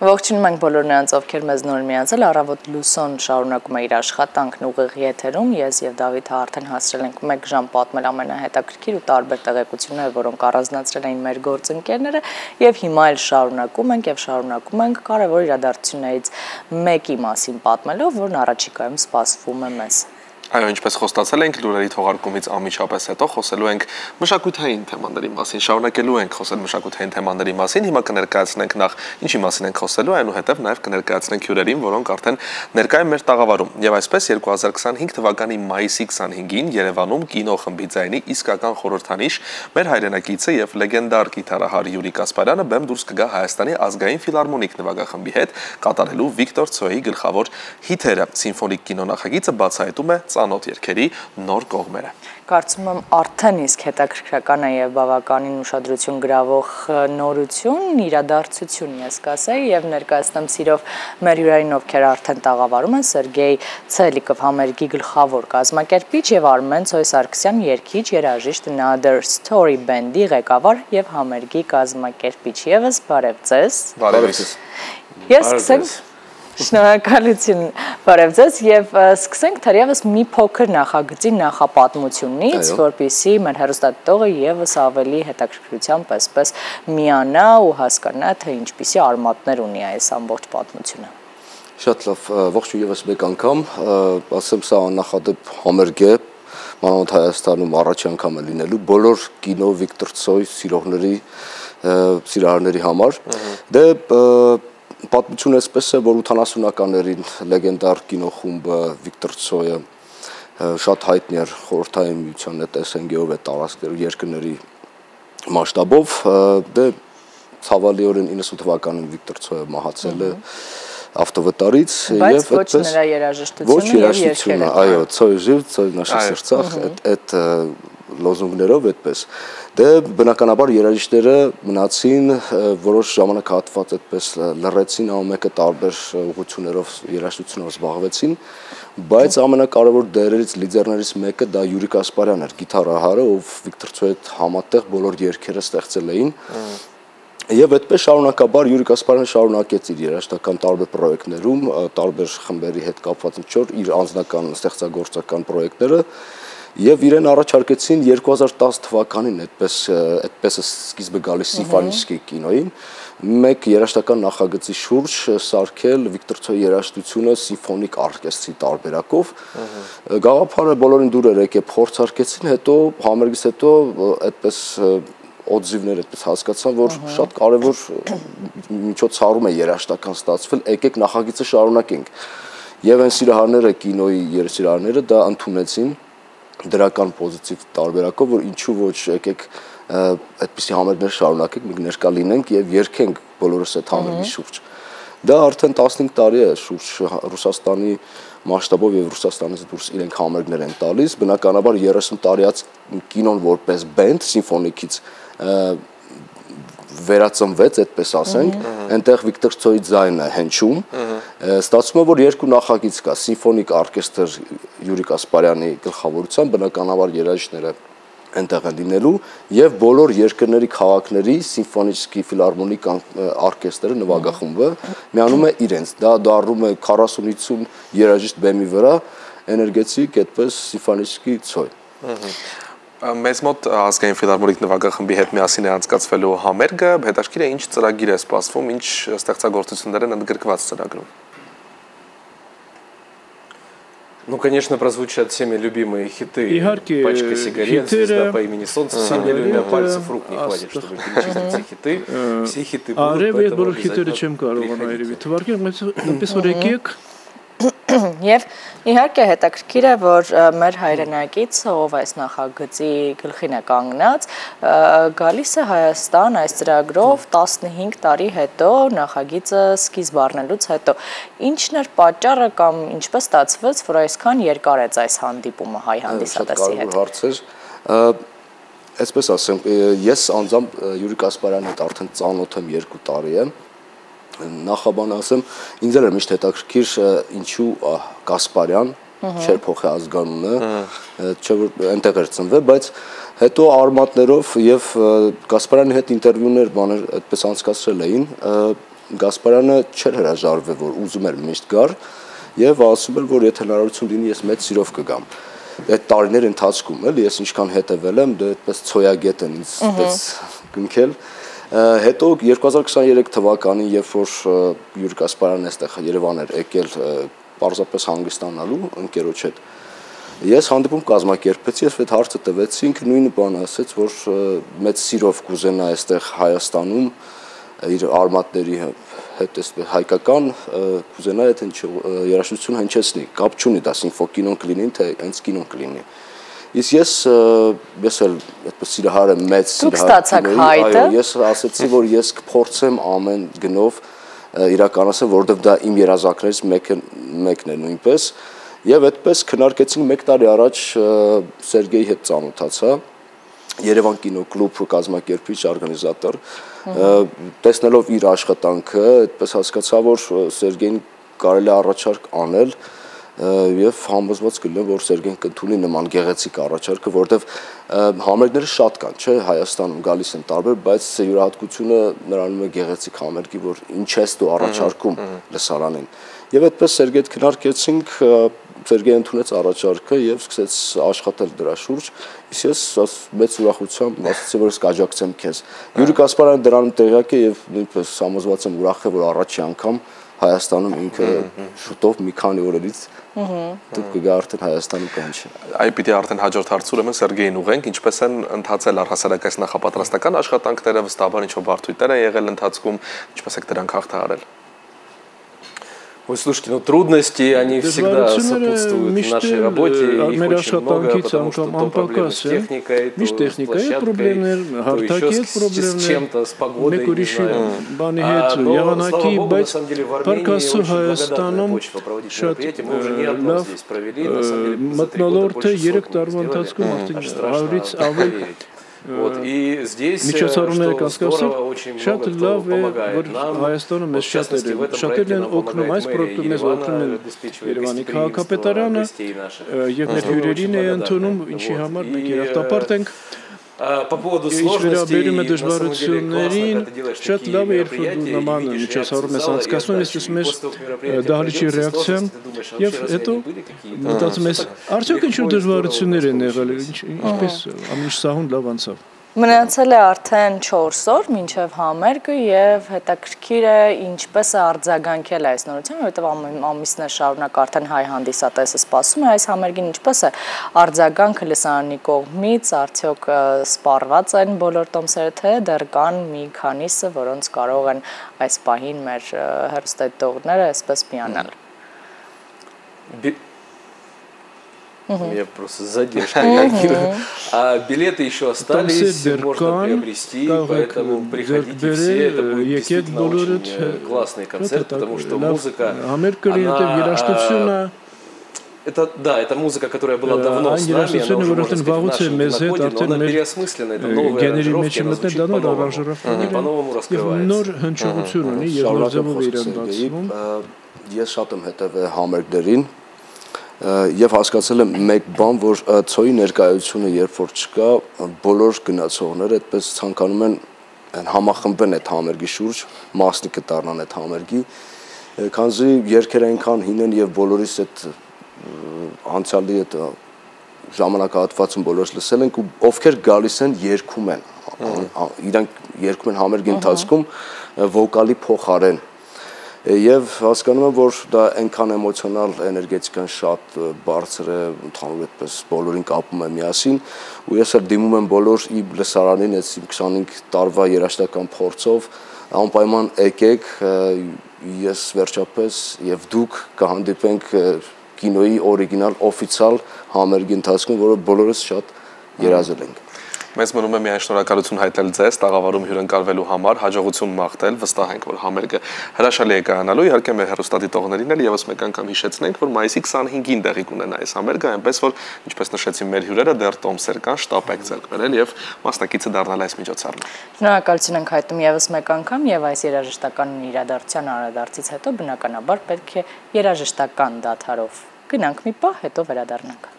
Ողջունում ենք բոլոր նրանց, ովքեր մեզ նոր միացել, առավոտ լուսոն շարունակում է իր աշխատանքն ուղիղ եթերում, ես եւ Դավիթը արդեն հասրել ենք 1 ժամ պատմել ամենահետաքրքիր ու տարբեր տեղեկությունները, որոնք առանձնացրել էին մեր գործընկերները եւ հիմա էլ շարունակում ենք կարևոր իրադարձություններից մեկի մասին պատմելով, որն առաջիկայում սպասվում է մեզ։ Այո, ինչպես խոստացել ենք, լուրերի թողարկումից անմիջապես հետո խոսելու ենք մշակութային թեմաների մասին, շարունակելու ենք խոսել մշակութային թեմաների մասին, հիմա կներկայացնենք նախ ինչի մասին ենք խոսելու, այնուհետև նաև կներկայացնենք հյուրերին, որոնք արդեն ներկա են մեր տաղավարում։ Եվ այսպես 2025 թվականի մայիսի 25-ին Երևանում կինոխմբի ձայնի իսկական խորհրդանիշ մեր հայրենակիցը եւ լեգենդար գիտարահար Յուրի Կասպարյանը բեմ դուրս կգա Հայաստանի ազգային ֆիլհարմոնիկ նվագախմբի հետ կատարելու Վիկտոր Ցոյի գլխավոր հիթերը։ Սիմֆոնիկ կինոնախագիծը բացահայտում է ծանոթ երգերի նոր կողմերը։ Կարծում եմ արդեն իսկ հետաքրքրական է եւ բավականին ուշադրություն գրավող նորություն, իրադարձություն ես կասեի եւ ներկայացնեմ սիրով մեր հյուրերին, ովքեր արդեն տաղավարում են, Սերգեյ Ցելիկով համերգի գլխավոր կազմակերպիչ եւ Արմեն Ցոյ-Սարգսյան երգիչ, երաժիշտ Another Story Band-ի ղեկավար եւ համերգի կազմակերպիչ եւս բարև ձեզ։ Բարև ձեզ։ Ես սկսեմ Շնորհակալություն, բարև ձեզ եւ սկսենք թերևս մի փոքր նախագծի նախապատմությունից, որպեսզի մեր հեռուստադիտողը եւս ավելի հետաքրքրությամբ այսպես միանա ու հասկանա, թե ինչպիսի արմատներ ունի այս ամբողջ պատմությունը։ Շատ լավ, ողջույն եւս մեկ անգամ, ասեմ սա աննախադեպ համերգ է, մանավանդ Հայաստանում առաջ անգամ է լինելու բոլոր կինո Վիկտոր Ցոյ սիրահարների համար։ Դե պատմությունը այսպես է, որ 80-ականներին լեգենդար կինոխումբը Վիկտոր Ցոյը շատ հայտնի էր խորհրդային միության հետ SNG-ով է տարածքներ երկրների մասշտաբով, դե ցավալիորեն 90 թվականին Վիկտոր Ցոյը մահացել է ավտովատարից եւ ոչ նրա երաժշտությունը եւ երգերը։ Այո, Ցոյ ժիվ, Ցոյ նաշի սրծախ, այդ լոզունգներով այդպես։ Դե բնականաբար երաժիշտները մնացին որոշ ժամանակահատված այդպես լռեցին, ամենը տարբեր ուղղություններով երաժշտությունով զբաղվեցին, բայց ամենակարևոր դերերից լիդերներից մեկը դա Յուրի Կասպարյանն էր, գիտարահարը, ով Վիկտոր Ցոյի հետ համատեղ բոլոր երգերը ստեղծել էին։ Եվ այդպես շարունակաբար Յուրի Կասպարյանը շարունակեց իր երաժշտական տարբեր պրոյեկտներում, տարբեր խմբերի հետ կապված իր անձնական ստեղծագործական պրոյեկտները եւ իրեն առաջարկեցին 2010 թվականին այդպես սկիզբը գալիս Սիմֆոնիչկի կինոյին մեկ երաժշտական նախագծի շուրջ սարքել Վիկտոր Ցոյի երաժշտությունը սիմֆոնիկ օրկեստրի տարբերակով գաղափարը բոլորին դուր էր եկել փորձարկեցին հետո համերգից հետո այդպես օձիվներ այդպես հասկացան, որ շատ կարևոր միջոցառում է երաժշտական ստացվել, եկեք նախագիծը շարունակենք։ Եվ այն սիրահարները, կինոյի երեսիրահարները դա ընդունեցին դրական պոզիտիվ տարբերակով, որ ինչու ոչ եկեք այդպիսի համերգներ շարունակենք, մենք ներկա լինենք եւ երգենք բոլորս այդ համերգի շուրջ։ Դա արդեն 15 տարի է շուրջ Ռուսաստանի մասշտաբով եւ Ռուսաստանից դուրս իրենք համերգներ են տալիս, բնականաբար 30 տարիած կինոն որպես բենդ սիմֆոնիկից վերածնվեց, այդպես ասենք, այնտեղ Վիկտոր Ցոյի ձայնը հնչում, ստացվում է, որ երկու նախագիծ կա, սիմֆոնիկ օրկեստր Յուրի Կասպարյանի գլխավորությամբ, բնականաբար երաժիշտները այնտեղ են լինելու եւ բոլոր երկրների քաղաքների սիմֆոնիչկի ֆիլհարմոնիկ օրկեստրը նվագախումբը միանում է իրենց, դա դառնում է 40-50 երաժիշտ բեմի վրա, էներգետիկ այդպես սիմֆոնիչկի Ցոյ։ Մեզ մոտ ազգային ֆիլհարմոնիկ նվագախմբի հետ միասին է անցկացվելու համերգը, հետաքրքիր է ինչ ծրագիր է սպասվում, ինչ ստեղծագործություններ են ընդգրկված ծրագրում։ Ну, конечно, прозвучат всеми любимые хиты. Пачка сигарет, звезда по имени Солнце. На самом деле у меня пальцев рук не хватит, чтобы перечислить все хиты. Все хиты будут, поэтому обязательно Եվ իհարկե հետաքրքիր է, որ մեր հայրենակիցը, ով այս նախագծի գլխին է կանգնած, գալիս է Հայաստան այս ծրագրով 15 տարի հետո նախագիծը սկիզբ առնելուց հետո։ Ինչն էր պատճառը կամ ինչպես ստացվեց, որ այսքան երկար է այս հանդիպումը հայ հանդիսատեսի հետ։ Շատ կարևոր հարց էր։ Այսպես ասեմ, ես անձամբ Յուրի Կասպարյանի հետ արդեն ծանոթ եմ 2 տարի եմ։ Նախաբան ասեմ, ինձ էր միշտ հետաքրքիր ինչու Կասպարյան չէր փոխի ազգանունը, չէ որ այնտեղ էր ծնվել, բայց հետո արմատներով եւ Կասպարյանի հետ ինտերվյուներ բաներ այդպես անցկացրել էին, Գասպարյանը չէր հրաժարվել, որ ուզում էր միշտ գար եւ ասում էր, որ եթե հնարավորություն լինի, ես մեծ սիրով կգամ։ Այդ տարիների ընթացքում էլի ես ինչքան հետևել եմ, դե այդպես ցոյագետ են ինձ այդպես կնքել։ Հետո 2023 թվականին, երբ որ Յուրի Գասպարյանն այստեղ Երևան էր եկել պարզապես հանգստանալու ընկերոջ հետ, ես հանդիպում կազմակերպեցի, ես այդ հարցը տվեցինք, նույնը բանը ասեց, որ մեծ սիրով կուզենա այստեղ Հայաստանում իր արմատների հետ հայկական կուզենա այդ երաժշտություն հնչեցնի, կապ չունի դա սիմֆոկինոն կլինի, թե հենց կինոն կլինի։ Իսկ ես էլ այդպես սիրահար եմ, մեծ սիրահար։ Այո, ես ասացի, որ ես կփորձեմ ամեն գնով իրականացնել, որովհետև դա իմ երազանքներից մեկն է նույնպես։ Եվ այդպես քննարկեցինք 1 տարի առաջ Սերգեյի հետ ծանոթացա, Երևան կինոկլուբ կազմակերպիչ, օրգանիզատոր, տեսնելով իր աշխատանքը, այդպես հասկացա, որ Սերգեյին կարելի է առաջարկ անել եւ համոզված կլինեմ, որ Սերգեյին կընդունի նման գեղեցիկ առաջարկը, որովհետեւ համերգները շատ կան, չէ, Հայաստանում գալիս են տարբեր, բայց յուրահատկությունը նրանում է գեղեցիկ համերգի, որ ինչ ես դու առաջարկում լսարանին։ Եվ այդպես Սերգեյի հետ քննարկեցինք, Սերգեյը ընդունեց առաջարկը եւ սկսեց աշխատել դրա շուրջ։ Իսկ ես մեծ ուրախությամբ ասացի, որ ես կաջակցեմ քեզ։ Յուրի Գասպարյանը դրանում տեղյակ է եւ նույնպես համոզված եմ ուրախ է, որ առաջի անգամ Հայաստանում ինքը շուտով մի քանի օրերից դուք կգա արդեն Հայաստանում կհնչի։ Այ պիտի արդեն հաջորդ հարցը ուրեմն Սերգեյին ուղենք, ինչպես են ընթացել առհասարակ այս նախապատրաստական աշխատանքները, վստահաբար ինչ-որ բարդույթներ են եղել ընթացքում, ինչպես եք дրանք հաղթահարել։ Ой, слушайте, ну трудности, они всегда сопутствуют нашей работе, их очень много, потому что то проблемы с техникой, то с площадкой, то еще с чем-то, с погодой, не знаю. Но, слава богу, на самом деле в Армении очень благодатная почва проводить мероприятия, мы уже не одно здесь провели, на самом деле за 3 года больше сделали, аж страшно поверить. Вот, и здесь, что здорово, очень много кто помогает нам. Вот, в частности, в этом проекте нам помогает мэрия Еревана, обеспечивает гостеприимство гостей наших. По поводу сложностей, на самом деле, классно, когда ты делаешь такие мероприятия, и видишь реакцию зала, и отдачу, и после того мероприятия продаётся сложности, ты думаешь, а вообще разве они были какие-то? Մնացել է արդեն 4 օր մինչև համերգը եւ հետաքրքիր է ինչպես է արձագանքել այս նորությունը, որովհետեւ ամիսներ շարունակ արդեն հայ հանդիսատեսը սպասում է այս համերգին, ինչպես է արձագանքը լսարանի կողմից, արդյոք սպառված են բոլոր տոմսերը, թե դեռ կան մի քանիսը, որոնց կարող են այս պահին մեր հեռուստադիտողները այսպես միանալ։ У меня просто задержка какие-то. А билеты еще остались, можно приобрести, поэтому приходите все, это будет действительно очень классный концерт, потому что музыка, она... Это музыка, которая была давно с нами, она уже, можно сказать, в нашем кинокоде, но она переосмыслена, это новые аранжировки, она звучит по-новому, и по-новому раскрывается. Ես շատ եմ հետևել համերգներին եւ հասկացել եմ մեկ բան, որ ցոյի ներկայությունը երբ որ չկա, բոլոր գնացողները այդպես ցանկանում են համախմբեն այդ համերգի շուրջ, մասնիկը դառնան այդ համերգի, քանզի երգերը այնքան հին են եւ բոլորիս այդ անցյալի այդ ժամանակահատվածում բոլորս լսել ենք ու ովքեր գալիս են երգում են, իրանք երգում են համերգի ընթացքում վոկալի փոխարեն Եվ հասկանում եմ, որ դա այնքան էմոցիոնալ էներգետիկան շատ բարձր է, ընդհանուր այդպես բոլորին կապում է միասին, ու ես էլ դիմում եմ բոլոր իմ լսարանին, այս իմ 25 տարվա երաժշտական փորձով, անպայման եկեք, ես վերջապես եւ դուք կհանդիպենք կինոյի օրիգինալ օֆիցիալ համերգի ընթացքում, որը բոլորս շատ երազել ենք։ Մեզ մնում է միայն շնորհակալություն հայտնել ձեզ տաղավարում հյուրընկալվելու համար, հաջողություն մաղթել, վստահ ենք, որ համերգը հրաշալի է կայանալու, իհարկե մեր հեռուստադիտողներին էլ եւս մեկ անգամ հիշեցնենք, որ մայիսի 25-ին տեղի կունենա այս համերգը, այնպես որ ինչպես նշեցին մեր հյուրերը, դեռ տոմսեր կան, շտապ եք ձեռք բերել եւ մասնակիցը դառնալ այս միջոցառմանը։ Շնորհակալություն ենք հայտնում եւս մեկ անգամ եւ այս երաժշտական իրադարձության անդրադարձից հետո բնականաբար պետք է երաժշտական դադարով գնանք մի պահ, հետո վերադառնանք։